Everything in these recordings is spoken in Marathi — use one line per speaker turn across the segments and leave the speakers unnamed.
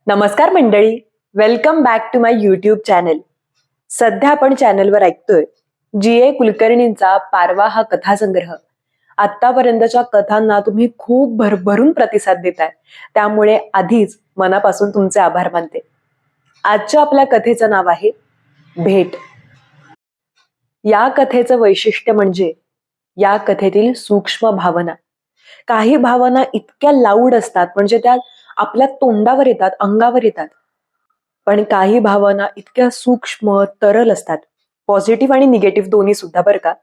नमस्कार मंडळी, welcome back to my YouTube channel. सध्या आपण चॅनलवर ऐकतोय जी.ए. कुलकर्णींचा पारवा हा कथासंग्रह. आतापर्यंतच्या कथांना तुम्ही खूप भरभरून प्रतिसाद देताय, त्यामुळे आधीच मनापासून तुमचे आभार मानते. आजच्या आपल्या कथेचं नाव आहे भेट. या कथेचं वैशिष्ट्य म्हणजे या कथेतील सूक्ष्म भावना. काही भावना इतक्या लाऊड असतात म्हणजे त्या आपल्या तोंडावर येतात, अंगावर येतात. पण काही भावना इतक्या सूक्ष्म, तरल असतात, पॉझिटिव्ह आणि निगेटिव्ह दोन्ही सुद्धा बरं का,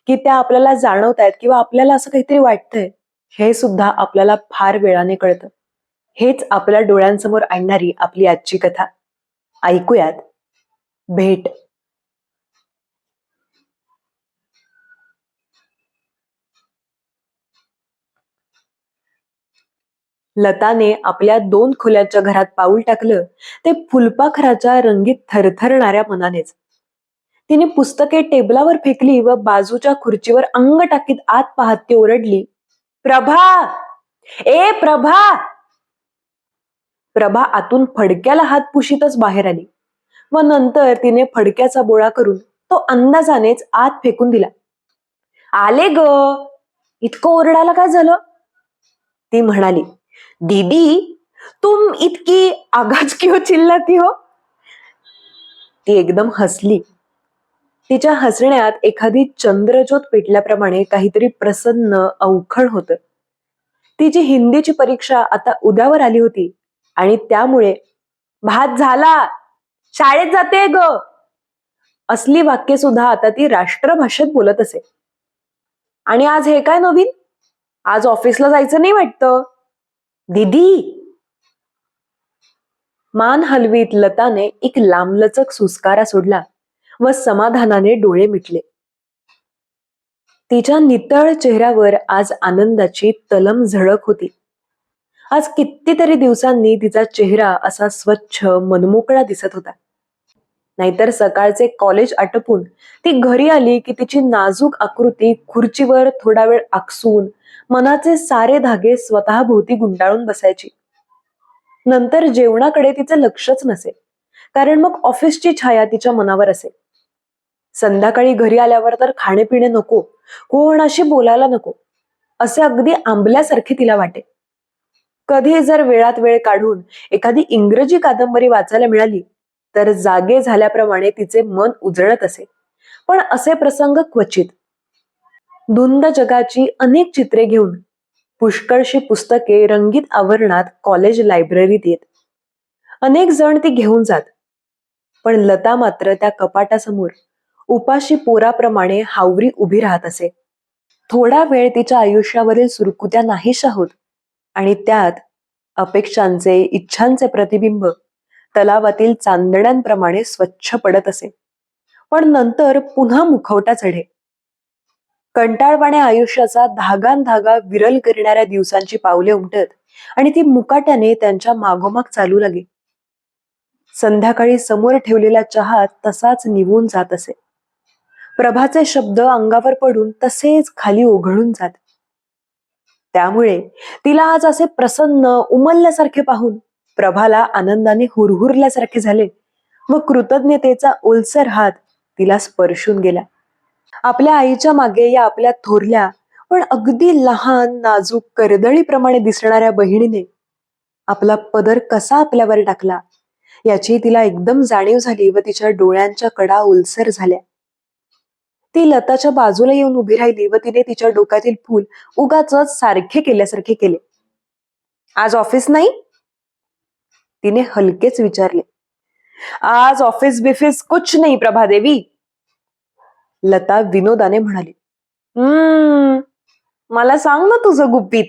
की त्या आपल्याला जाणवतायत किंवा आपल्याला असं काहीतरी वाटतंय हे सुद्धा आपल्याला फार वेळाने कळतं. हेच आपल्या डोळ्यांसमोर आणणारी आपली आजची कथा. ऐकूयात भेट. लताने आपल्या 2 खोल्याच्या घरात पाऊल टाकलं ते फुलपाखराच्या रंगीत थरथरणाऱ्या मनानेच. तिने पुस्तके टेबलावर फेकली व बाजूच्या खुर्चीवर अंग टाकीत आत पाहत ती ओरडली, प्रभा, ए प्रभा. प्रभा आतून फडक्याला हात पुशीतच बाहेर आली व नंतर तिने फडक्याचा बोळा करून तो अंदाजानेच आत फेकून दिला. आले ग, इतकं ओरडायला काय झालं? ती म्हणाली, दीदी तुम इतकी आगाज क्यों चिल्लाती हो? ती एकदम हसली. तिच्या हसण्यात एखादी चंद्रज्योत पेटल्याप्रमाणे काहीतरी प्रसन्न, अवखळ होतं. तिची हिंदीची परीक्षा आता उद्यावर आली होती आणि त्यामुळे भात झाला, शाळेत जाते ग, असली वाक्य सुद्धा आता ती राष्ट्रभाषेत बोलत असे. आणि आज हे काय नवीन? आज ऑफिसला जायचं नाही वाटतं? दीदी. मान हलवीत लताने एक लांबलचक सुस्कारा सोडला व समाधानाने डोळे मिटले. तिच्या नितळ चेहऱ्यावर आज आनंदाची तलम झळक होती. आज कितीतरी दिवसांनी तिचा चेहरा असा स्वच्छ, मनमोकळा दिसत होता. नाहीतर सकाळचे कॉलेज आटपून ती घरी आली की तिची नाजूक आकृती खुर्चीवर थोडा वेळ आकसून मनाचे सारे धागे स्वतःभोवती गुंडाळून बसायची. नंतर जेवणाकडे तिचं लक्षच नसे, कारण मग ऑफिसची छाया तिच्या मनावर असे. संध्याकाळी घरी आल्यावर तर खाणेपिणे नको, कोणाशी बोलायला नको, असे अगदी आंबल्यासारखे तिला वाटे. कधी जर वेळात वेळ काढून एखादी इंग्रजी कादंबरी वाचायला मिळाली तर जागे झाल्याप्रमाणे तिचे मन उजळत असे. पण असे प्रसंग क्वचित. धुंद जगाची अनेक चित्रे घेऊन पुष्कळशी पुस्तके रंगीत आवरणात कॉलेज लायब्ररीत येत. अनेक जण ती घेऊन जात, पण लता मात्र त्या कपाटासमोर उपाशी पोराप्रमाणे हावरी उभी राहत असे. थोडा वेळ तिच्या आयुष्यावरील सुरकुत्या नाहीशा होत आणि त्यात अपेक्षांचे, इच्छांचे प्रतिबिंब तलावातील चांदण्यांप्रमाणे स्वच्छ पडत असे. पण नंतर पुन्हा मुखवटा चढे. कंटाळवाण्या आयुष्याचा धागान धागा विरल करणाऱ्या दिवसांची पावले उमटत आणि ती मुकाट्याने त्यांच्या मागोमाग चालू लागे. संध्याकाळी समोर ठेवलेला चहा तसाच निवून जात असे. प्रभाचे शब्द अंगावर पडून तसेच खाली ओघळून जात. त्यामुळे तिला आज असे प्रसन्न, उमलल्यासारखे पाहून प्रभाला आनंदाने हुरहुरल्यासारखे झाले व कृतज्ञतेचा ओलसर हात तिला स्पर्शून गेला. आपल्या आईच्या मागे या आपल्या थोरल्या पण अगदी लहान, नाजूक, कर्दळीप्रमाणे दिसणाऱ्या बहिणीने आपला पदर कसा आपल्यावर टाकला याची तिला एकदम जाणीव झाली व तिच्या डोळ्यांच्या कडा ओलसर झाल्या. ती लताच्या बाजूला येऊन उभी राहिली व तिने तिच्या डोक्यातील फूल उगाचच सारखे केल्यासारखे केले. आज ऑफिस नाही? तिने हलकेच विचारले. आज ऑफिस बिफिस कुछ नाही प्रभादेवी, लता विनोदाने म्हणाली. मला सांग ना तुझं गुपित,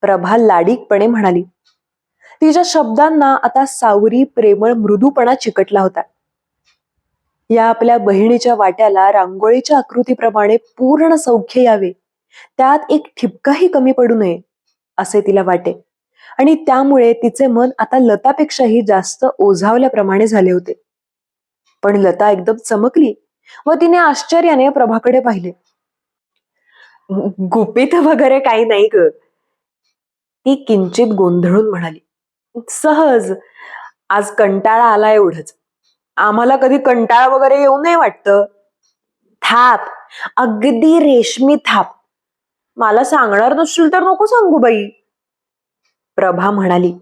प्रभा लाडीकपणे म्हणाली. तिच्या शब्दांना आता सावरी, प्रेमळ मृदूपणा चिकटला होता. या आपल्या बहिणीच्या वाट्याला रांगोळीच्या आकृतीप्रमाणे पूर्ण सौख्य यावे, त्यात एक ठिपकाही कमी पडू नये असे तिला वाटे. आणि त्यामुळे तिचे मन आता लतापेक्षाही जास्त ओझावल्याप्रमाणे झाले होते. पण लता एकदम चमकली व तिने आश्चर्याने प्रभाकडे पाहिले. गुपित वगैरे काही नाही ग, ती किंचित गोंधळून म्हणाली. सहज. आज कंटाळा आला एवढंच. आम्हाला कधी कंटाळा वगैरे येऊ नये वाटतं. थाप. अगदी रेशमी थाप. मला सांगणार नसशील तर नको सांगू बाई. प्रभा म्हणाली.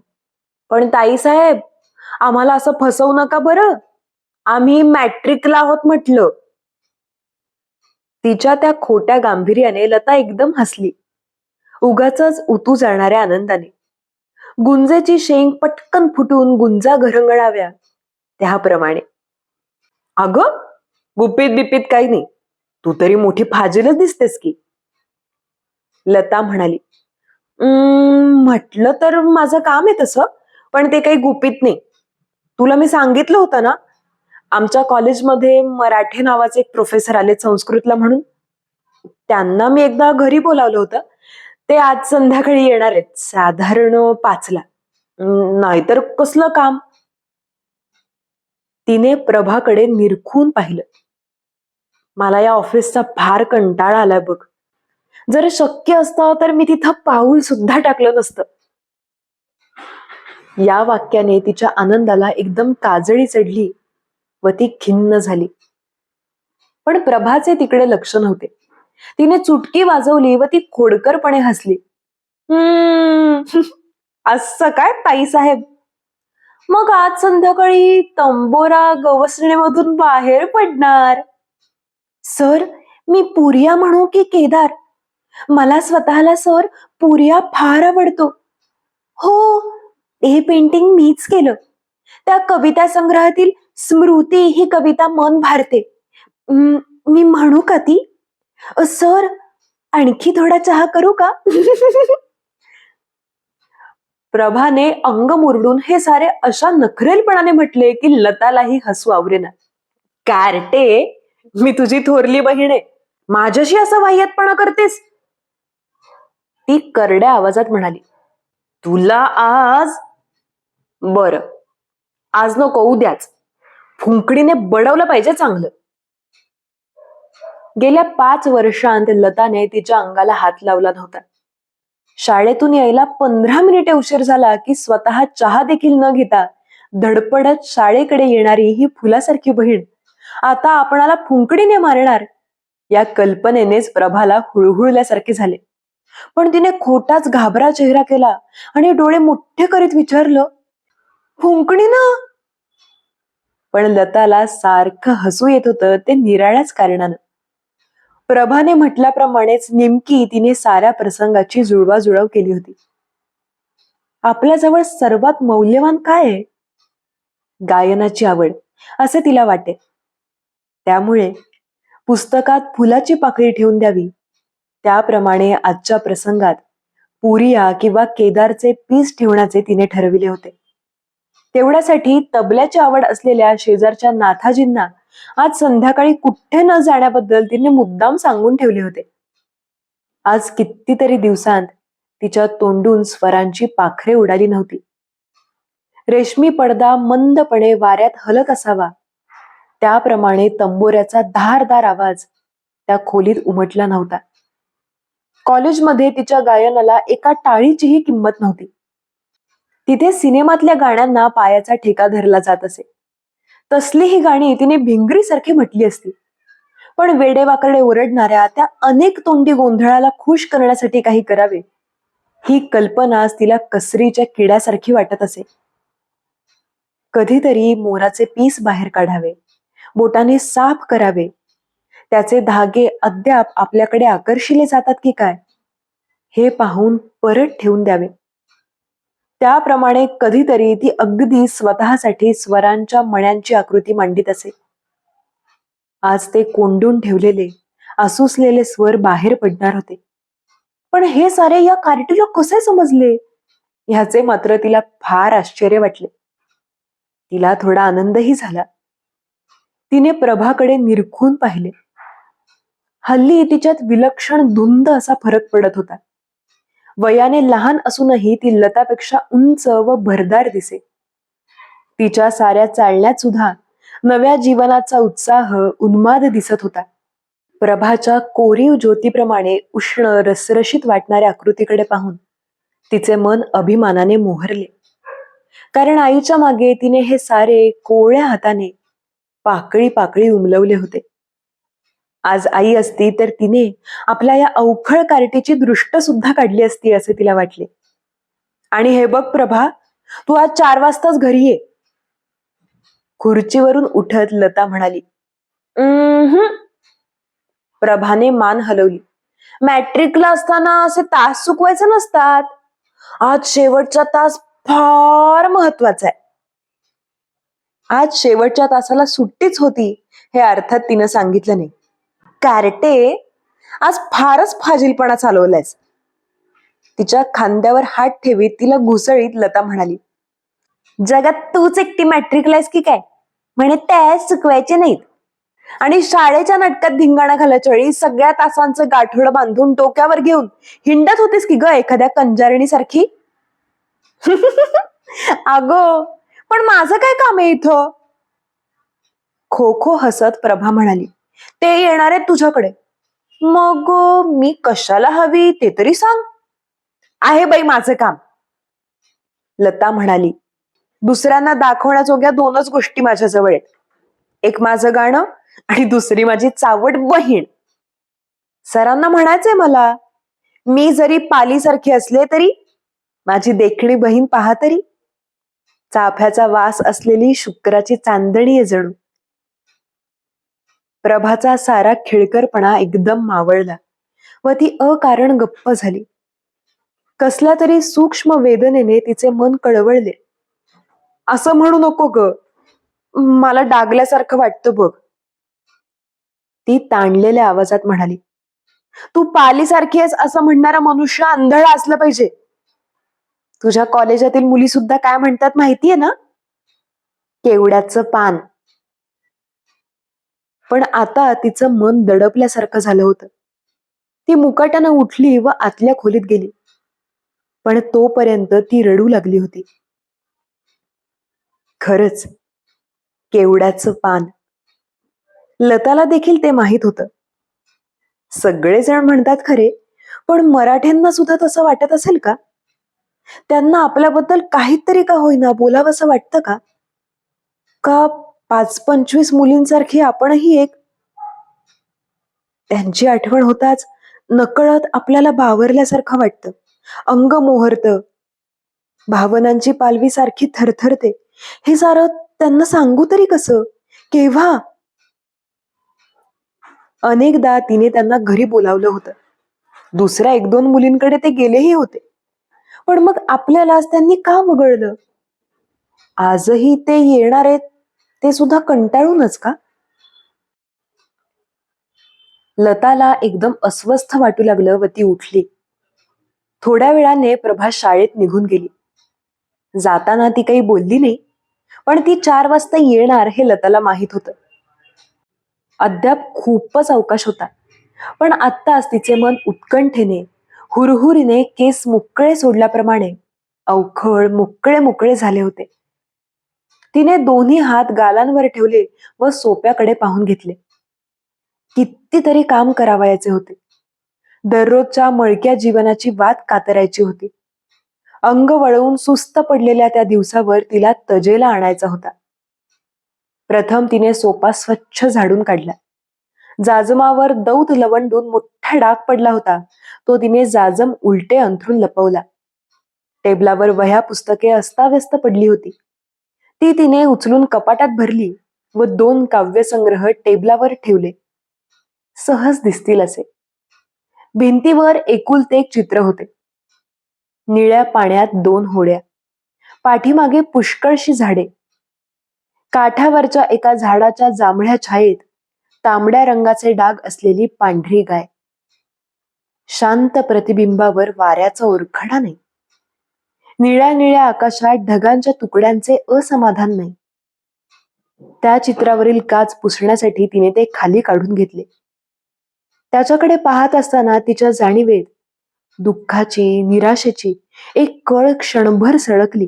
पण ताई साहेब, आम्हाला असं फसवू नका बरं. आम्ही मॅट्रिकला आहोत म्हटलं. तिच्या त्या खोट्या गांभीर्याने लता एकदम हसली. उगाचच उतू जाणाऱ्या आनंदाने. गुंजेची शेंग पटकन फुटून गुंजा घरंगळाव्या त्याप्रमाणे. अगं, गुपित बिपित काही नाही. तू तरी मोठी फाजीलच दिसतेस की. लता म्हणाली. म्हटलं तर माझं काम आहे तसं, पण ते काही गुपित नाही. तुला मी सांगितलं होतं ना, आमच्या कॉलेजमध्ये मराठे नावाचे एक प्रोफेसर आले संस्कृतला म्हणून. त्यांना मी एकदा घरी बोलावलं होतं. ते आज संध्याकाळी येणार आहेत, साधारण 5ला. नाहीतर कसलं काम. तिने प्रभाकडे निरखून पाहिलं. मला या ऑफिसचा फार कंटाळा आलाय बघ. जर शक्य असतं तर मी तिथं पाऊल सुद्धा टाकलं नसतं. या वाक्याने तिच्या आनंदाला एकदम काजळी चढली व ती खिन्न झाली. पण प्रभाचे तिकडे लक्ष नव्हते. तिने चुटकी वाजवली व ती खोडकरपणे हसली. असं काय ताई साहेब? मग आज संध्याकाळी तंबोरा गवसणीमधून बाहेर पडणार. सर, मी पुरिया म्हणू की केदार? मला स्वतःला सर पुरिया फार आवडतो. हो, हे पेंटिंग मीच केलं. त्या कविता संग्रहातील स्मृती ही कविता मन भारते. मी म्हणू का ती? सर, आणखी थोडा चहा करू का? प्रभाने अंग मुरडून हे सारे अशा नखरेलपणाने म्हटले की लतालाही हसू आवरेना. कार्टे, मी तुझी थोरली बहीण आहे. माझ्याशी असं वाह्यातपणा करतेस? ती करड्या आवाजात म्हणाली. तुला आज बर, आज नको, उद्याच. फुंकडीने बडवलं पाहिजे चांगलं. गेल्या 5 वर्षांत लताने तिच्या अंगाला हात लावला नव्हता. शाळेतून यायला 15 मिनिटे उशीर झाला की स्वतः चहा देखील न घेता धडपडत शाळेकडे येणारी ही फुलासारखी बहीण आता आपणाला फुंकडीने मारणार, या कल्पनेनेच प्रभाला हुळहुळल्यासारखे झाले. पण तिने खोटाच घाबरा चेहरा केला आणि डोळे मोठे करीत विचारलं, फुंकणीनं? पण लताला सारखं हसू येत होतं ते निराळ्याच कारणानं. प्रभाने म्हटल्याप्रमाणेच नेमकी तिने साऱ्या प्रसंगाची जुळवाजुळव केली होती. आपल्याजवळ सर्वात मौल्यवान काय आहे? गायनाची आवड, असे तिला वाटे. त्यामुळे पुस्तकात फुलाची पाकळी ठेवून द्यावी, त्याप्रमाणे आजच्या प्रसंगात पुरिया किंवा केदारचे पीस ठेवण्याचे तिने ठरविले होते. तेवढ्यासाठी तबल्याची आवड असलेल्या शेजारच्या नाथाजींना आज संध्याकाळी कुठे न जाण्याबद्दल तिने मुद्दाम सांगून ठेवले होते. आज कितीतरी दिवसांत तिच्या तोंडून स्वरांची पाखरे उडाली नव्हती. रेशमी पडदा मंदपणे वाऱ्यात हलत असावा, त्याप्रमाणे तंबोऱ्याचा धारदार आवाज त्या खोलीत उमटला नव्हता. कॉलेजमध्ये तिच्या गायनाला एका टाळीचीही किंमत नव्हती. तिथे सिनेमातल्या गाण्यांना पायाचा ठेका धरला जात असे. तसली ही गाणी तिने भिंगरीसारखी म्हटली असती. पण वेडेवाकडे ओरडणाऱ्या त्या अनेक तोंडी गोंधळाला खुश करण्यासाठी काही करावे, ही कल्पनाच तिला कसरीच्या किड्यासारखी वाटत असे. कधीतरी मोराचे पीस बाहेर काढावे, बोटाने साफ करावे, त्याचे धागे अद्याप आपल्याकडे आकर्षिले जातात की काय, हे पाहून परत ठेवून द्यावे. त्याप्रमाणे कधीतरी ती अगदी स्वतःसाठी स्वरांच्या मण्यांची आकृती मांडीत असे. आज ते कोंडून ठेवलेले आसुसलेले स्वर बाहेर पडणार होते. पण हे सारे या कार्टीला कसे समजले, ह्याचे मात्र तिला फार आश्चर्य वाटले. तिला थोडा आनंदही झाला. तिने प्रभाकडे निरखून पाहिले. हल्ली तिच्यात विलक्षण धुंद असा फरक पडत होता. वयाने लहान असूनही ती लतापेक्षा उंच व भरदार दिसे. तिच्या साऱ्या चालण्यात सुद्धा नव्या जीवनाचा उत्साह, उन्माद दिसत होता. प्रभाच्या कोरीव ज्योतीप्रमाणे उष्ण रसरशीत वाटणाऱ्या आकृतीकडे पाहून तिचे मन अभिमानाने मोहरले. कारण आईच्या मागे तिने हे सारे कोवळ्या हाताने पाकळी पाकळी उमलवले होते. आज आई असती तर तिने आपल्या या अवखळ कार्टीची दृष्ट सुद्धा काढली असती असे तिला वाटले. आणि हे बघ प्रभा, तू आज 4 वाजताच घरी ये. खुर्चीवरून उठत लता म्हणाली. प्रभाने मान हलवली. मॅट्रिकला असताना असे तास चुकवायचे नसतात. आज शेवटचा तास फार महत्वाचा आहे. आज शेवटच्या तासाला सुट्टीच होती हे अर्थात तिनं सांगितलं नाही. कार्टे, आज फारच फाजीलपणा चालवलायस. तिच्या खांद्यावर हात ठेवीत तिला घुसळीत लता म्हणाली. जगात तूच एकटी मॅट्रिकला आहेस की काय? म्हणे त्यास चुकवायचे नाहीत. आणि शाळेच्या नाटकात धिंगाणा घालायच्या वेळी सगळ्या तासांचं गाठोडं बांधून डोक्यावर घेऊन हिंडत होतीस की ग एखाद्या कंजारिणी सारखी. अगो, पण माझं काय काम आहे इथं? खो खो हसत प्रभा म्हणाली. ते येणार आहेत तुझ्याकडे. मग मी कशाला हवी ते तरी सांग. आहे बाई माझं काम, लता म्हणाली. दुसऱ्यांना दाखवण्याजोग्या 2च गोष्टी माझ्याजवळ आहेत. एक माझं गाणं आणि दुसरी माझी चावट बहीण. सरांना म्हणायचंय मला, मी जरी पालीसारखी असले तरी माझी देखणी बहीण पहा तरी. चाफ्याचा वास असलेली शुक्राची चांदणी आहे जणू. प्रभाचा सारा खिळकरपणा एकदम मावळला व ती अकारण गप्प झाली. कसल्या तरी सूक्ष्म वेदनेने तिचे मन कळवळले. असं म्हणू नको ग, मला डागल्यासारखं वाटतं बघ, ती ताणलेल्या आवाजात म्हणाली. तू पालीसारखी आहेस असं म्हणणारा मनुष्य आंधळा असला पाहिजे. तुझ्या कॉलेजातील मुली सुद्धा काय म्हणतात माहितीये ना? केवड्याचं पान. पण आता तिचं मन दडपल्यासारखं झालं होतं. ती मुकाट्यानं उठली व आतल्या खोलीत गेली. पण तोपर्यंत ती रडू लागली होती. खरंच, केवड्याचं पान. लताला देखील ते माहित होतं. सगळेजण म्हणतात खरे, पण मराठ्यांना सुद्धा तसं वाटत असेल का? त्यांना आपल्याबद्दल काहीतरी का होईना बोलावंसं वाटतं का? का 5-25 मुलींसारखी आपणही एक? त्यांची आठवण होताच नकळत आपल्याला बावरल्यासारखं वाटतं. अंग मोहरतं. भावनांची पालवी सारखी थरथरते. हे सारं त्यांना सांगू तरी कसं? केव्हा? अनेकदा तिने त्यांना घरी बोलावलं होतं. दुसऱ्या 1-2 मुलींकडे ते गेलेही होते. पण मग आपल्यालाच त्यांनी का वगळलं? आजही ते येणार आहेत, ते सुद्धा कंटाळूनच का? लताला एकदम अस्वस्थ वाटू लागलं व ती उठली. थोड्या वेळाने प्रभा शाळेत निघून गेली. जाताना ती काही बोलली नाही, पण ती 4 वाजता येणार हे लताला माहित होतं. अद्याप खूपच अवकाश होता, पण आत्ताच तिचे मन उत्कंठेने, हुरहुरीने केस मोकळे सोडल्याप्रमाणे अवखळ मोकळे मोकळे झाले होते. तिने दोन्ही हात गालांवर ठेवले व सोप्याकडे पाहून घेतले. कितीतरी काम करावयाचे होते. दररोजच्या मळक्या जीवनाची वाट कातरायची होती. अंग वळवून सुस्त पडलेल्या त्या दिवसावर तिला तजेला आणायचा होता. प्रथम तिने सोपा स्वच्छ झाडून काढला. जाजमावर दौत लवंडून मोठा डाग पडला होता, तो तिने जाजम उलटे अंथरून लपवला. टेबलावर वह्या पुस्तके अस्ताव्यस्त पडली होती. ती तिने उचलून कपाटात भरली व 2 काव्यसंग्रह टेबलावर ठेवले. सहज दिसतील असे. भिंतीवर एकुलते एक चित्र होते. निळ्या पाण्यात 2 होड्या, पाठीमागे पुष्कळशी झाडे. काठावरच्या एका झाडाच्या जांभळ्या छायेत तांबड्या रंगाचे डाग असलेली पांढरी गाय. शांत प्रतिबिंबावर वाऱ्याचा ओरखडा नाही. निळ्या निळ्या आकाशात ढगांच्या तुकड्यांचे असमाधान नाही. त्या चित्रावरील काच पुसण्यासाठी तिने ते खाली काढून घेतले. त्याच्याकडे पाहत असताना तिच्या जाणीवेत दुःखाची, निराशेची एक कळ क्षणभर सळकली.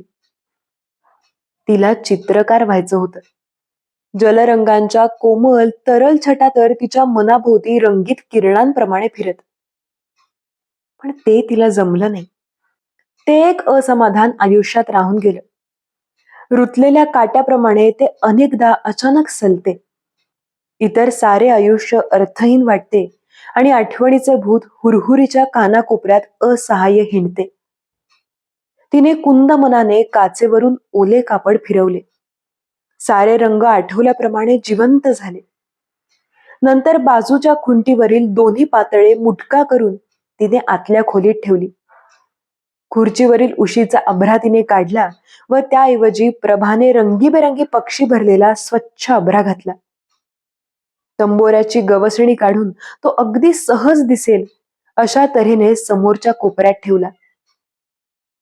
तिला चित्रकार व्हायचं होतं. जलरंगांच्या कोमल तरल छटा तर तिच्या मनाभोवती रंगीत किरणांप्रमाणे फिरत. पण ते तिला जमलं नाही. ते एक असमाधान आयुष्यात राहून गेलं. रुतलेल्या काट्याप्रमाणे ते अनेकदा अचानक सलते. इतर सारे आयुष्य अर्थहीन वाटते आणि आठवणीचे भूत हुरहुरीच्या कानाकोपऱ्यात असहाय्य हिंडते. तिने कुंद मनाने काचेवरून ओले कापड फिरवले. सारे रंग आठवल्याप्रमाणे जिवंत झाले. नंतर बाजूच्या खुंटीवरील दोन्ही पातळे मुटका करून तिने आतल्या खोलीत ठेवली. खुर्चीवरील उशीचा अभ्रा तिने काढला व त्याऐवजी प्रभाने रंगीबेरंगी पक्षी भरलेला स्वच्छ अभ्रा घातला. तंबोऱ्याची गवसणी काढून तो अगदी सहज दिसेल अशा तऱ्हेने समोरच्या कोपऱ्यात ठेवला.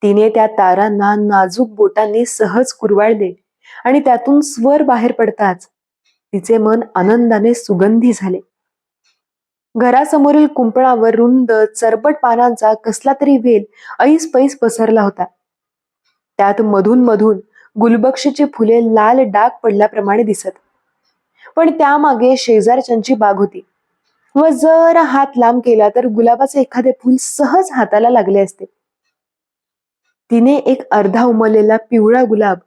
तिने त्या तारांना नाजूक बोटांनी सहज कुरवाळले आणि त्यातून स्वर बाहेर पडताच तिचे मन आनंदाने सुगंधी झाले. घरासमोरील कुंपणावर रुंद चरबट पानांचा कसला तरी वेल ऐस पैस पसरला होता. त्यात मधून मधून गुलबक्षीची फुले लाल डाग पडल्याप्रमाणे दिसत. पण त्यामागे शेजारच्यांची बाग होती व जरा हात लांब केला तर गुलाबाचे एखादे फूल सहज हाताला लागले असते. तिने एक अर्धा उमललेला पिवळा गुलाब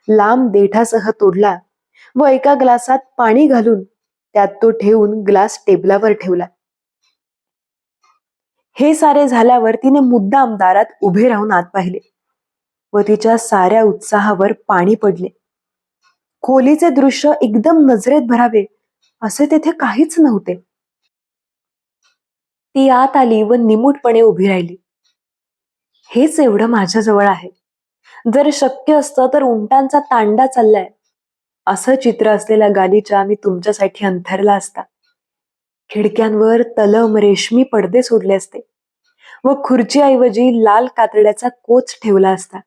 लांब देठासह तोडला व एका ग्लासात पाणी घालून त्यात तो ठेवून ग्लास टेबलावर ठेवला. हे सारे झाल्यावर तिने मुद्दाम दारात उभे राहून आत पाहिले व तिच्या साऱ्या उत्साहावर पाणी पडले. खोलीचे दृश्य एकदम नजरेत भरावे असे तेथे काहीच नव्हते. ती आत आली व निमूटपणे उभी राहिली. हेच एवढं माझ्याजवळ आहे. जर शक्य असतं तर उंटांचा तांडा चाललाय असं चित्र असलेला गालिचा मी तुमच्यासाठी अंथरला असता. खिडक्यांवर तलम रेशमी पडदे सोडले असते व खुर्चीऐवजी लाल कातड्याचा कोच ठेवला असता.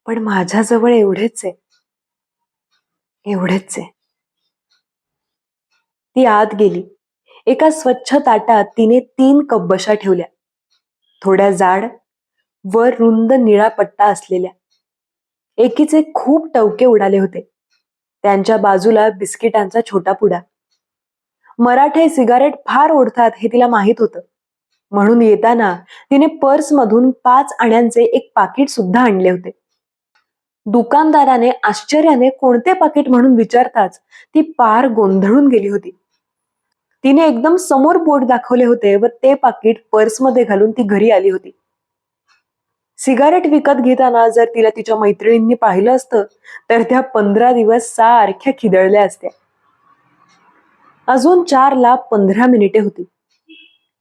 पण माझ्याजवळ एवढेच आहे, एवढेच आहे. ती आत गेली. एका स्वच्छ ताटात तिने 3 कपबशा ठेवल्या, थोड्या जाड वर रुंद निळा पट्टा असलेल्या. एकीचे खूप टवके उडाले होते. त्यांच्या बाजूला बिस्किटांचा छोटा पुडा. मराठे सिगारेट फार ओढतात हे तिला माहित होतं, म्हणून येताना तिने पर्समधून 5 आण्यांचे एक पाकिट सुद्धा आणले होते. दुकानदाराने आश्चर्याने कोणते पाकिट म्हणून विचारताच ती पार गोंधळून गेली होती. तिने एकदम समोर बोट दाखवले होते व ते पाकिट पर्समध्ये घालून ती घरी आली होती. सिगारेट विकत घेताना जर तिला तिच्या मैत्रिणींनी पाहिलं असतं तर त्या 15 दिवस सारख्या खिदळल्या असत्या. अजून 4:15 होती.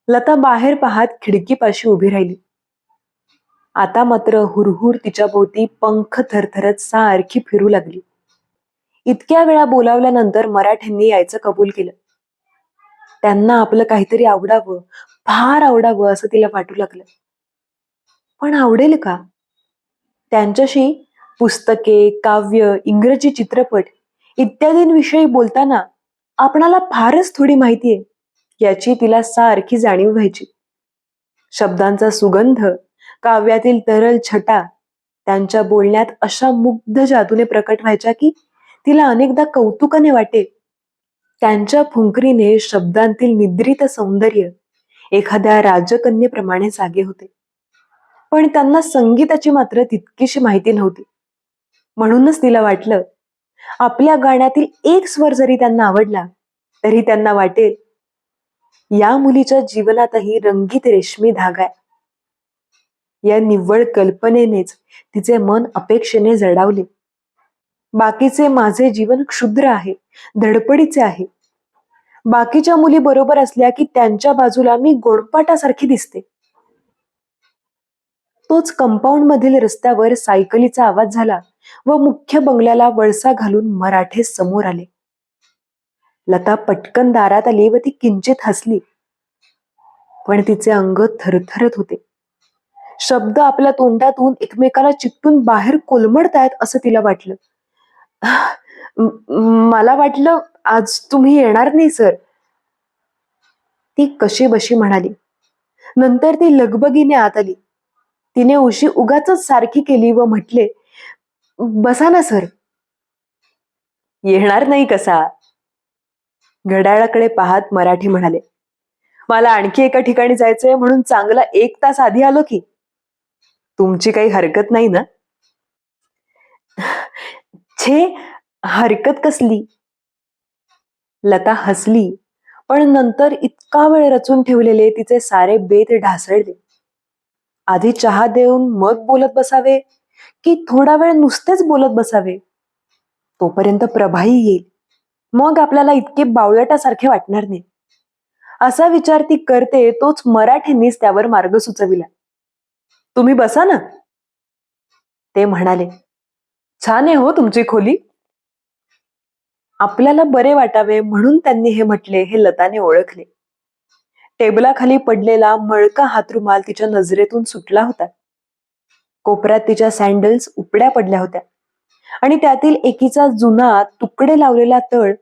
लता बाहेर पाहत खिडकीपाशी उभी राहिली. आता मात्र हुरहुर तिच्या भोवती पंख थरथरत सारखी फिरू लागली. इतक्या वेळा बोलावल्यानंतर मराठ्यांनी यायचं कबूल केलं. त्यांना आपलं काहीतरी आवडावं, फार आवडावं असं तिला वाटू लागलं. पण आवडेल का? त्यांच्याशी पुस्तके, काव्य, इंग्रजी चित्रपट इत्यादींविषयी बोलताना आपणाला फारच थोडी माहिती आहे याची तिला सारखी जाणीव व्हायची. शब्दांचा सुगंध, काव्यातील तरल छटा त्यांच्या बोलण्यात अशा मुग्ध जादूने प्रकट व्हायच्या की तिला अनेकदा कौतुकाने वाटे. त्यांच्या फुंकरीने शब्दांतील निद्रित सौंदर्य एखाद्या राजकन्येप्रमाणे जागे होते. पण त्यांना संगीताची मात्र तितकीशी माहिती नव्हती. म्हणूनच तिला वाटलं आपल्या गाण्यातील एक स्वर जरी त्यांना आवडला तरी त्यांना वाटेल या मुलीच्या जीवनातही रंगीत रेशमी धागा आहे. या निव्वळ कल्पनेनेच तिचे मन अपेक्षेने जडावले. बाकीचे माझे जीवन क्षुद्र आहे, धडपडीचे आहे. बाकीच्या मुली बरोबर असल्या की त्यांच्या बाजूला मी गोडपाटासारखी दिसते. तोच कंपाऊंड मधील रस्त्यावर सायकलीचा आवाज झाला व मुख्य बंगल्याला वळसा घालून मराठे समोर आले. लता पटकन दारात आली व ती किंचित हसली. पण तिचे अंग थरथरत होते. शब्द आपल्या तोंडातून एकमेकाला चिकटून बाहेर कोलमडतायत असं तिला वाटलं. मला वाटलं आज तुम्ही येणार नाही सर, ती कशी बशी म्हणाली. नंतर ती लगबगीने आत आली. तिने उशी उगाच सारखी केली व म्हटले, बसा ना सर. येणार नाही कसा? घड्याळाकडे पाहत मराठी म्हणाले, मला आणखी एका ठिकाणी जायचंय म्हणून चांगला 1 तास आधी आलो की. तुमची काही हरकत नाही ना? छे, हरकत कसली. लता हसली, पण नंतर इतका वेळ रचून ठेवलेले तिचे सारे बेत ढासळले. आधी चहा देऊन मग बोलत बसावे, की थोडा वेळ नुसतेच बोलत बसावे? तोपर्यंत प्रभाही येईल, मग आपल्याला इतके बावळटासारखे वाटणार नाही. असा विचार ती करते तोच मराठ्यांनीच त्यावर मार्ग सुचविला. तुम्ही बसा ना, ते म्हणाले. छान आहे हो तुमची खोली. आपल्याला बरे वाटावे म्हणून त्यांनी हे म्हटले हे लताने ओळखले. टेबलाखाली पडलेला मळका हातरुमाल तिच्या नजरेतून सुटला होता. कोपऱ्यात तिच्या सँडल्स उपड्या पडल्या होत्या आणि त्यातील एकीचा जुना तुकडे लावलेला तळ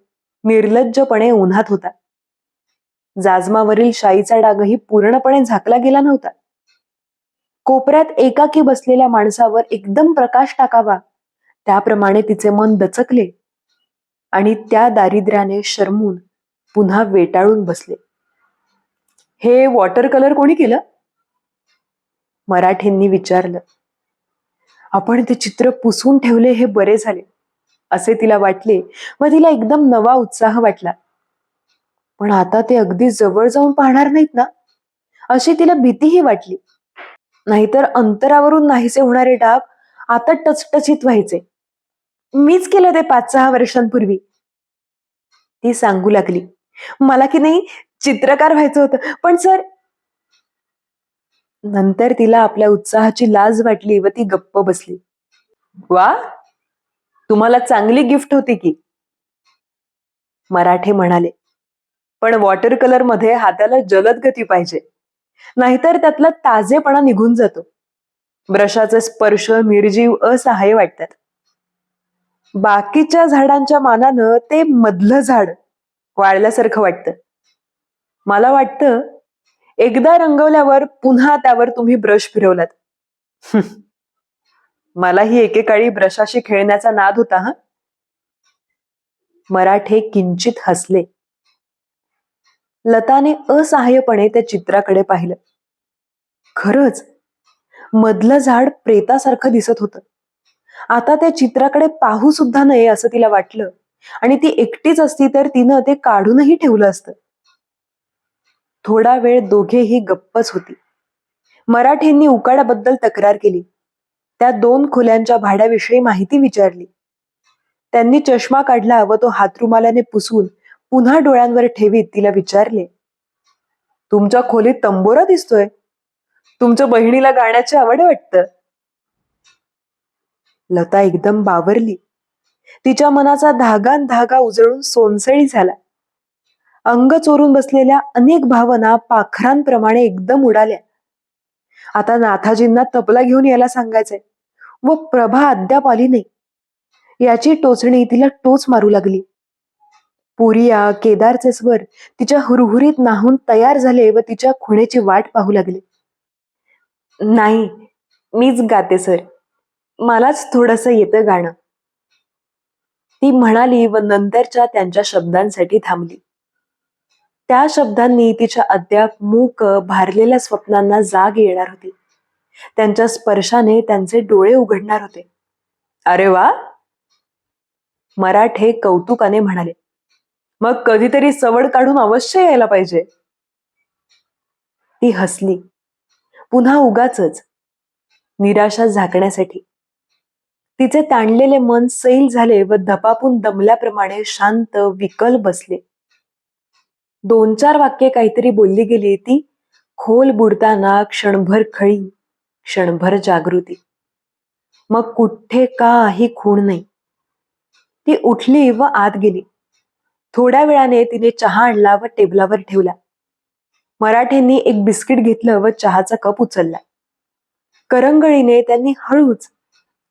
निर्लज्जपणे उन्हात होता. जाजमावरील शाईचा डागही पूर्णपणे झाकला गेला नव्हता. कोपऱ्यात एकाकी बसलेल्या माणसावर एकदम प्रकाश टाकावा त्याप्रमाणे तिचे मन दचकले आणि त्या दारिद्र्याने शरमून पुन्हा वेटाळून बसले. हे वॉटर कलर कोणी केलं? मराठींनी विचारलं. आपण ते चित्र पुसून ठेवले हे बरे झाले, असे तिला वाटले व तिला एकदम नवा उत्साह वाटला. पण आता ते अगदी जवळ जाऊन पाहणार नाहीत ना, अशी तिला भीतीही वाटली. नाहीतर अंतरावरून नाहीसे होणारे डाग आता टचटचीत व्हायचे. मीच केलं ते 5-6 वर्षांपूर्वी, ती सांगू लागली. मला की नाही चित्रकार व्हायचं होतं, पण सर. नंतर तिला आपल्या उत्साहाची लाज वाटली व ती गप्प बसली. वा, तुम्हाला चांगली गिफ्ट होती की, मराठे म्हणाले. पण वॉटर कलर मध्ये हाताला जलद गती पाहिजे, नाहीतर त्यातला ताजेपणा निघून जातो. ब्रशाचे स्पर्श निर्जीव असहाय्य वाटतात. बाकीच्या झाडांच्या मानानं ते मधलं झाड वाळल्यासारखं वाटतं. मला वाटतं एकदा रंगवल्यावर पुन्हा त्यावर तुम्ही ब्रश फिरवलात. मलाही एकेकाळी ब्रशाशी खेळण्याचा नाद होता. मराठे किंचित हसले. लताने असहाय्यपणे त्या चित्राकडे पाहिलं. खरंच मधलं झाड प्रेतासारखं दिसत होतं. आता त्या चित्राकडे पाहू सुद्धा नये असं तिला वाटलं आणि ती एकटीच असती तर तिनं ते काढूनही ठेवलं असतं. थोडा वेळ दोघेही गप्पच होती. मराठींनी उकाड्याबद्दल तक्रार केली. त्या 2 खोल्यांच्या भाड्याविषयी माहिती विचारली. त्यांनी चष्मा काढला व तो हातरुमालाने पुसून पुन्हा डोळ्यांवर ठेवीत तिला विचारले. तुमच्या खोलीत तंबोरा दिसतोय. तुमच्या बहिणीला गाण्याची आवड वाटतं. लता एकदम बावरली. तिच्या मनाचा धागान धागा उजळून सोनसळी झाला. अंग चोरून बसलेल्या अनेक भावना पाखरांप्रमाणे एकदम उडाल्या. आता नाथाजींना तबला घेऊन यायला सांगायचंय व प्रभा अद्याप आली नाही, याची टोचणी तिला टोच मारू लागली. पुरिया, केदारचे स्वर तिच्या हुरहुरीत नाहून तयार झाले व तिच्या खुणेची वाट पाहू लागले. नाही, मीच गाते सर, मलाच थोडंसं येतं गाणं, ती म्हणाली व नंतरच्या त्यांच्या शब्दांसाठी थांबली. त्या शब्दांनी तिच्या अद्याप मूक भारलेल्या स्वप्नांना जाग येणार होती. त्यांच्या स्पर्शाने त्यांचे डोळे उघडणार होते. अरे वा, मराठे कौतुकाने म्हणाले. मग कधीतरी सवड काढून अवश्य यायला पाहिजे. ती हसली. पुन्हा उगाचच, निराशा झाकण्यासाठी. तिचे ताणलेले मन सैल झाले व धपापून दमल्याप्रमाणे शांत विकल बसले. 2-4 वाक्ये काहीतरी बोलली गेली. ती खोल बुडताना क्षणभर खळी, क्षणभर जागृती, मग कुठे काही खूण नाही. ती उठली व आत गेली. थोड्या वेळाने तिने चहा आणला व टेबलावर ठेवला. मराठेंनी एक बिस्किट घेतलं व चहाचा कप उचलला. करंगळीने त्यांनी हळूच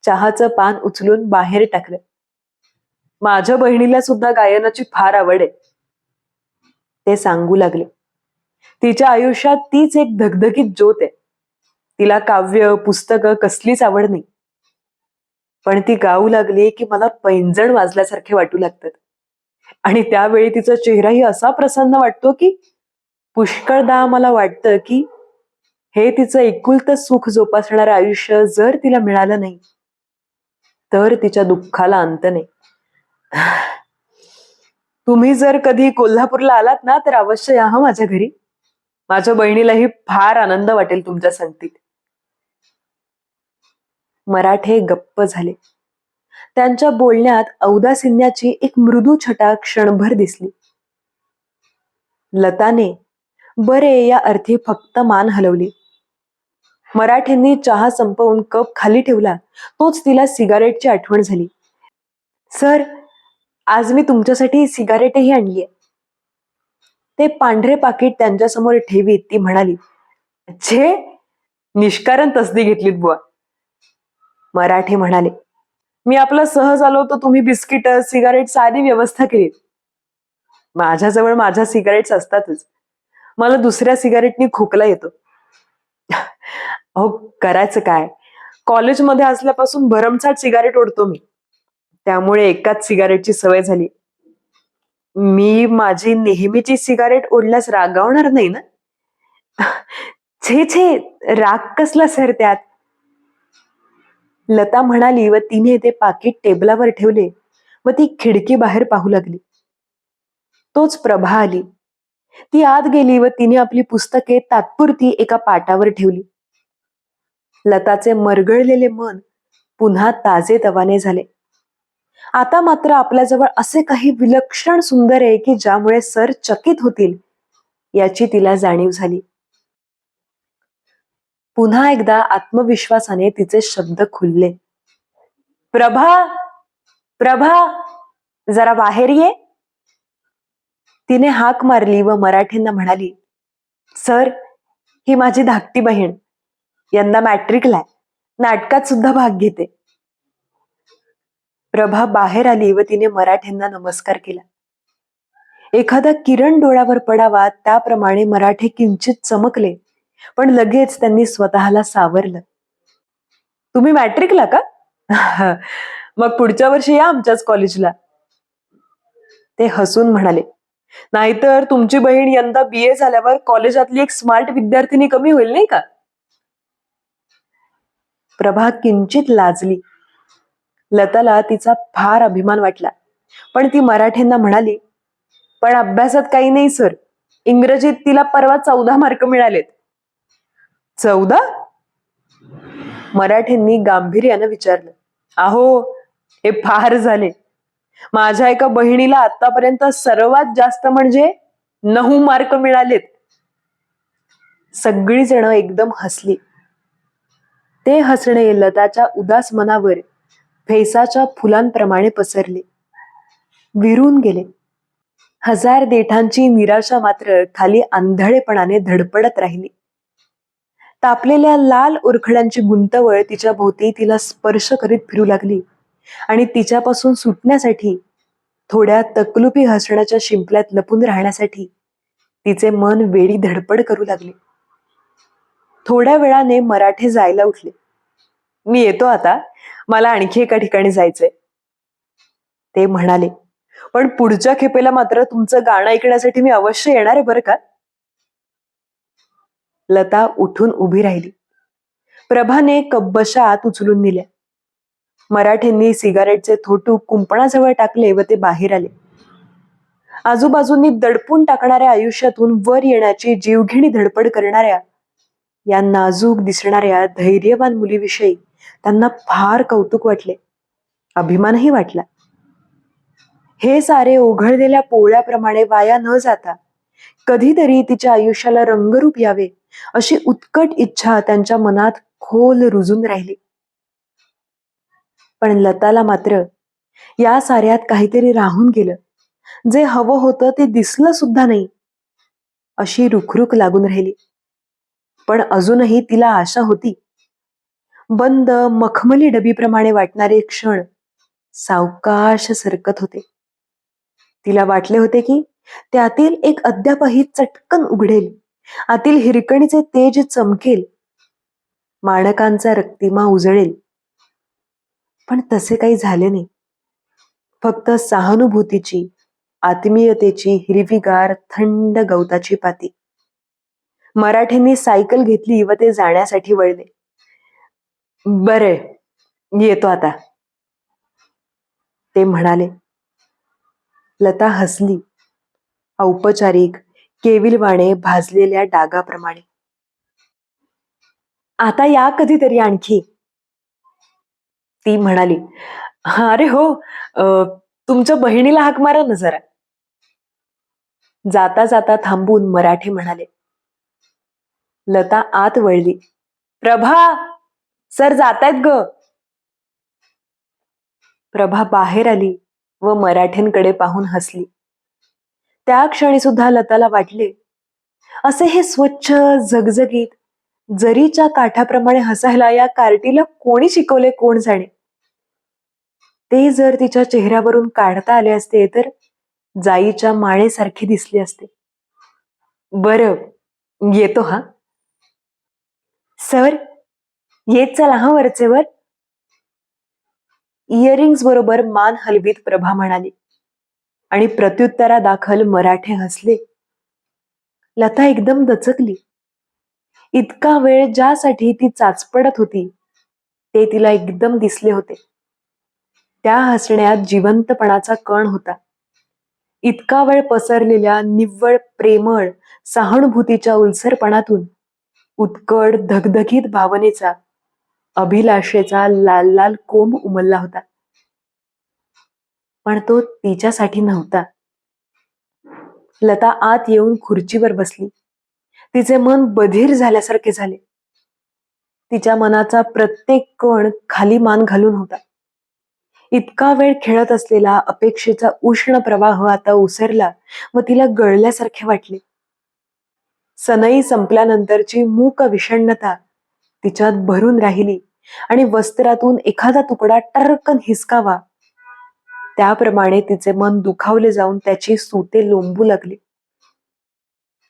चहाचं पान उचलून बाहेर टाकलं. माझ्या बहिणीला सुद्धा गायनाची फार आवड आहे, ते सांगू लागले. तिच्या आयुष्यात तीच एक धगधगीत ज्योत आहे. तिला काव्य, पुस्तकं कसलीच आवड नाही. पण ती गाऊ लागली की मला पैंजण वाजल्यासारखे वाटू लागतात. आणि त्यावेळी तिचा चेहराही असा प्रसन्न वाटतो की पुष्कळदा मला वाटतं की हे तिचं एकुलतं सुख जोपासणारं आयुष्य जर तिला मिळालं नाही तर तिच्या दुःखाला अंत नाही. तुम्ही जर कधी कोल्हापूरला आलात ना तर अवश्य या हं माझ्या घरी. माझ्या बहिणीलाही फार आनंद वाटेल तुमच्या संगतीत. मराठे गप्प झाले. त्यांच्या बोलण्यात औदासिन्याची एक मृदू छटा क्षणभर दिसली. लताने बरे या अर्थी फक्त मान हलवली. मराठ्यांनी चहा संपवून कप खाली ठेवला तोच तिला सिगारेटची आठवण झाली. सर, आज मी तुमच्यासाठी सिगारेटही आणलीये. ते पांढरे पाकिट त्यांच्यासमोर ठेवीत ती म्हणाली, छे, निष्कारण तसदी घेतलीत बुवा. मराठे म्हणाले, मी आपलं सहज आलो तर तुम्ही बिस्किट सिगारेट साधी व्यवस्था केली. माझ्याजवळ माझ्या सिगारेट्स असतातच. मला दुसऱ्या सिगारेटनी खोकला येतो. अहो, करायचं काय, कॉलेजमध्ये असल्यापासून भरमसाठ सिगारेट ओढतो मी. त्यामुळे एकाच सिगारेटची सवय झाली. मी माझी नेहमीची सिगारेट ओढल्यास रागावणार नाही ना? छे छे, राग कसला सर त्यात. लता म्हणाली व तिने ते पाकिट टेबलावर ठेवले व ती खिडकी बाहेर पाहू लागली. तोच प्रभा आली. ती आत गेली व तिने आपली पुस्तके तात्पुरती एका पाटावर ठेवली. लताचे मरगळलेले मन पुन्हा ताजेतवाने झाले. आता मात्र आपल्याजवळ असे काही विलक्षण सुंदर आहे की ज्यामुळे सर चकित होतील याची तिला जाणीव झाली. पुन्हा एकदा आत्मविश्वासाने तिचे शब्द खुलले. प्रभा, प्रभा, जरा बाहेर ये. तिने हाक मारली व मराठींना म्हणाली, सर, ही माझी धाकटी बहीण, यंदा मॅट्रिकला आहे, नाटकात सुद्धा भाग घेते. प्रभा बाहेर आली व तिने मराठ्यांना नमस्कार केला. एखादा किरण डोळ्यावर पडावा त्याप्रमाणे मराठे किंचित चमकले, पण लगेच त्यांनी स्वतःला सावरलं. तुम्ही मॅट्रिकला का? मग पुढच्या वर्षी या आमच्याच कॉलेजला. ते हसून म्हणाले, नाहीतर तुमची बहीण यंदा BA झाल्यावर कॉलेजातली एक स्मार्ट विद्यार्थिनी कमी होईल नाही का? प्रभा किंचित लाजली. लताला तिचा फार अभिमान वाटला, पण ती मराठ्यांना म्हणाली, पण अभ्यासात काही नाही सर, इंग्रजीत तिला परवा 14 मार्क मिळालेत. 14? मराठ्यांनी गांभीर्यानं विचारलं. अहो, हे फार झाले. माझ्या एका बहिणीला आतापर्यंत सर्वात जास्त म्हणजे 9 मार्क मिळालेत. सगळी जण एकदम हसली. ते हसणे लताच्या उदास मनावर फेसाच्या फुलांप्रमाणे पसरले, विरून गेले. हजार देठांची निराशा मात्र खाली आंधळेपणाने धडपडत राहिली. तापलेल्या लाल उरखड्यांची गुंतवळ तिच्या भोवती तिला स्पर्श करीत फिरू लागली आणि तिच्यापासून सुटण्यासाठी, थोड्या तकलुपी हसण्याच्या शिंपल्यात लपून राहण्यासाठी तिचे मन वेडी धडपड करू लागले. थोड्या वेळाने मराठे जायला उठले. मी येतो आता, मला आणखी एका ठिकाणी जायचंय. ते म्हणाले, पण पुढच्या खेपेला मात्र तुमचं गाणं ऐकण्यासाठी मी अवश्य येणार आहे बरं का. लता उठून उभी राहिली. प्रभाने कब्बशा आत उचलून दिल्या. मराठ्यांनी सिगारेटचे थोटू कुंपणाजवळ टाकले व ते बाहेर आले. आजूबाजूंनी दडपून टाकणाऱ्या आयुष्यातून वर येण्याची जीवघेणी धडपड करणाऱ्या या नाजूक दिसणाऱ्या धैर्यवान मुलीविषयी त्यांना फार कौतुक वाटले, अभिमानही वाटला. हे सारे ओघळलेल्या पोळ्याप्रमाणे वाया न जाता कधीतरी तिच्या आयुष्याला रंगरूप यावे अशी उत्कट इच्छा त्यांच्या मनात खोल रुजून राहिली. पण लताला मात्र या साऱ्यात काहीतरी राहून गेलं. जे हवं होतं ते दिसलं सुद्धा नाही अशी रुखरुख लागून राहिली. पण अजूनही तिला आशा होती. बंद मखमली डबीप्रमाणे वाटणारे क्षण सावकाश सरकत होते. तिला वाटले होते की त्यातील एक अद्यापही चटकन उघडेल, आतील हिरकणीचे तेज चमकेल, माणकांचा रक्तिमा उजळेल. पण तसे काही झाले नाही. फक्त सहानुभूतीची, आत्मीयतेची हिरवीगार थंड गवताची पाती. मराठ्यांनी सायकल घेतली व ते जाण्यासाठी वळले. बरे, येतो आता. ते म्हणाले. लता हसली, औपचारिक, केविलवाणे भाजलेल्या डागाप्रमाणे. आता या कधीतरी आणखी, ती म्हणाली. अरे हो, तुमच्या बहिणीला हाक मारा ना जरा. जाता जाता थांबून मराठे म्हणाले. लता आत वळली. प्रभा, सर जातायत ग. प्रभा बाहेर आली व मराठ्यांकडे पाहून हसली. त्या क्षणी सुद्धा लताला वाटले, असे हे स्वच्छ झगझगीत जरीच्या काठाप्रमाणे हसायला या कार्टीला कोणी शिकवले कोण जाणे. ते जर तिच्या चेहऱ्यावरून काढता आले असते तर जाईच्या माळेसारखी दिसली असते. बरं, येतो हा. सर, येत चला हा वरचेवर. इयरिंग्स बरोबर मान हलवीत प्रभा म्हणाली आणि प्रत्युत्तरादाखल मराठे हसले. लता एकदम दचकली. इतका वेळ ज्यासाठी ती चाचपडत होती ते तिला एकदम दिसले होते. त्या हसण्यात जिवंतपणाचा कण होता. इतका वेळ पसरलेल्या निव्वळ प्रेमळ सहानुभूतीच्या उलसरपणातून उत्कट धगधगीत भावनेचा, अभिलाषेचा लाल लाल कोंब उमलला होता. पण तो तिच्यासाठी नव्हता. लता आत येऊन खुर्चीवर बसली. तिचे मन बधीर झाल्यासारखे झाले. तिच्या मनाचा प्रत्येक कण खाली मान घालून होता. इतका वेळ खेळत असलेला अपेक्षेचा उष्ण प्रवाह आता ओसरला व तिला गळल्यासारखे वाटले. सनई संपल्यानंतरची मूक विषण्णता तिच्यात भरून राहिली आणि वस्त्रातून एखादा तुकडा टर्कन हिसकावा त्याप्रमाणे तिचे मन दुखावले जाऊन त्याची सुते लोंबू लागली.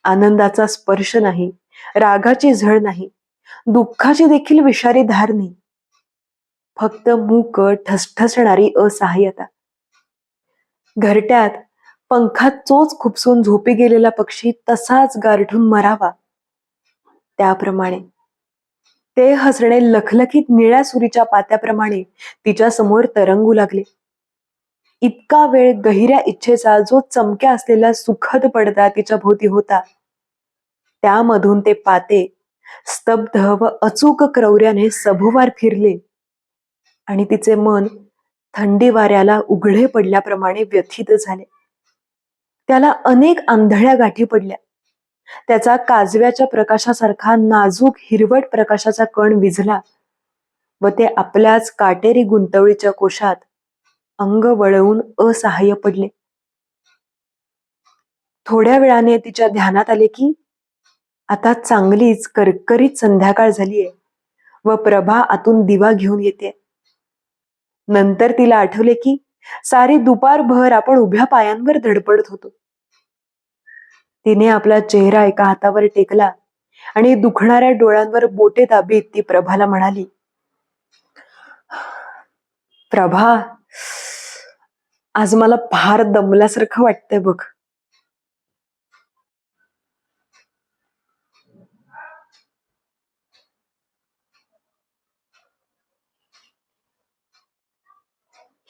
आनंदाचा स्पर्श नाही, रागाची झळ नाही, दुःखाची देखील विषारी धार नाही. फक्त मूक ठसठसणारी असहाय्यता. घरट्यात पंखात चोच खुपसून झोपी गेलेला पक्षी तसाच गारठून मरावा त्याप्रमाणे ते हसणे लखलखीत निळ्या सुरीच्या पात्याप्रमाणे तिच्या समोर तरंगू लागले. इतका वेळ गहिऱ्या इच्छेचा जो चमक्या असलेला सुखद पडदा तिच्या भोवती होता त्यामधून ते पाते स्तब्ध व अचूक क्रौर्याने सभोवार फिरले आणि तिचे मन थंडी वाऱ्याला उघडे पडल्याप्रमाणे व्यथित झाले. त्याला अनेक आंधळ्या गाठी पडल्या. त्याचा काजव्याच्या प्रकाशासारखा नाजूक हिरवट प्रकाशाचा कण विझला व ते आपल्याच काटेरी गुंतवळीच्या कोशात अंग वळवून असहाय्य पडले. थोड्या वेळाने तिच्या ध्यानात आले की आता चांगलीच करकरीत संध्याकाळ झालीये व प्रभा आतून दिवा घेऊन येते. नंतर तिला आठवले की सारी दुपारभर आपण उभ्या पायांवर धडपडत होतो. तिने आपला चेहरा एका हातावर टेकला आणि दुखणाऱ्या डोळ्यांवर बोटे दाबीत ती प्रभाला म्हणाली, प्रभा, आज मला फार दमल्यासारखं वाटतंय बघ.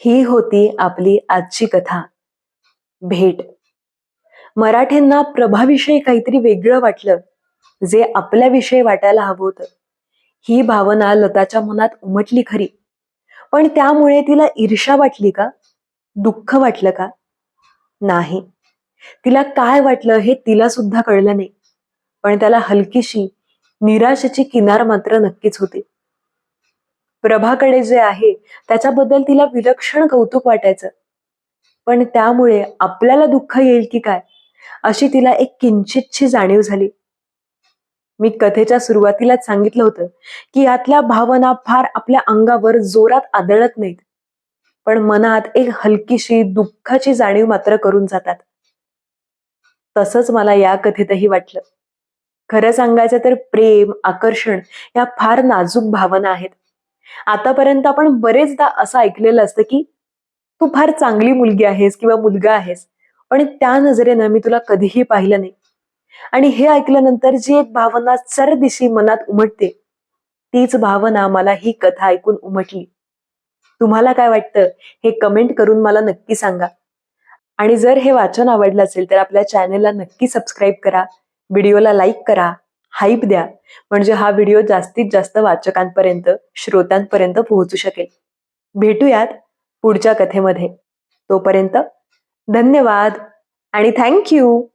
ही होती आपली आजची कथा. भेट. मराठ्यांना प्रभाविषयी काहीतरी वेगळं वाटलं, जे आपल्याविषयी वाटायला हवं होतं. ही भावना लताच्या मनात उमटली खरी, पण त्यामुळे तिला ईर्ष्या वाटली का, दुःख वाटलं का? नाही. तिला काय वाटलं हे तिला सुद्धा कळलं नाही, पण त्याला हलकीशी निराशेची किनार मात्र नक्कीच होती. प्रभाकडे जे आहे त्याच्याबद्दल तिला विलक्षण कौतुक वाटायचं, पण त्यामुळे आपल्याला दुःख येईल की काय अशी तिला एक किंचितशी जाणीव झाली. मी कथेच्या सुरुवातीलाच सांगितलं होतं की यातल्या भावना फार आपल्या अंगावर जोरात आदळत नाहीत, पण मनात एक हलकीशी दुःखाची जाणीव मात्र करून जातात. तसंच मला या कथेतही वाटलं. खरं सांगायचं तर प्रेम, आकर्षण या फार नाजूक भावना आहेत. आतापर्यंत आपण बरेचदा असं ऐकलेलं असतं की तू फार चांगली मुलगी आहेस किंवा मुलगा आहेस, पण त्या नजरेनं मी तुला कधीही पाहिलं नाही. आणि हे ऐकल्यानंतर जी एक भावना सरदिशी मनात उमटते, तीच भावना मला ही कथा ऐकून उमटली. तुम्हाला काय वाटतं हे कमेंट करून मला नक्की सांगा. आणि जर हे वाचन आवडलं असेल तर आपल्या चॅनेलला नक्की सबस्क्राईब करा, व्हिडिओला लाईक करा, हाईप द्या, म्हणजे हा व्हिडिओ जास्तीत जास्त वाचकांपर्यंत, श्रोत्यांपर्यंत पोहोचू शकेल. भेटूयात पुढच्या कथेमध्ये. तोपर्यंत धन्यवाद आणि थँक यू.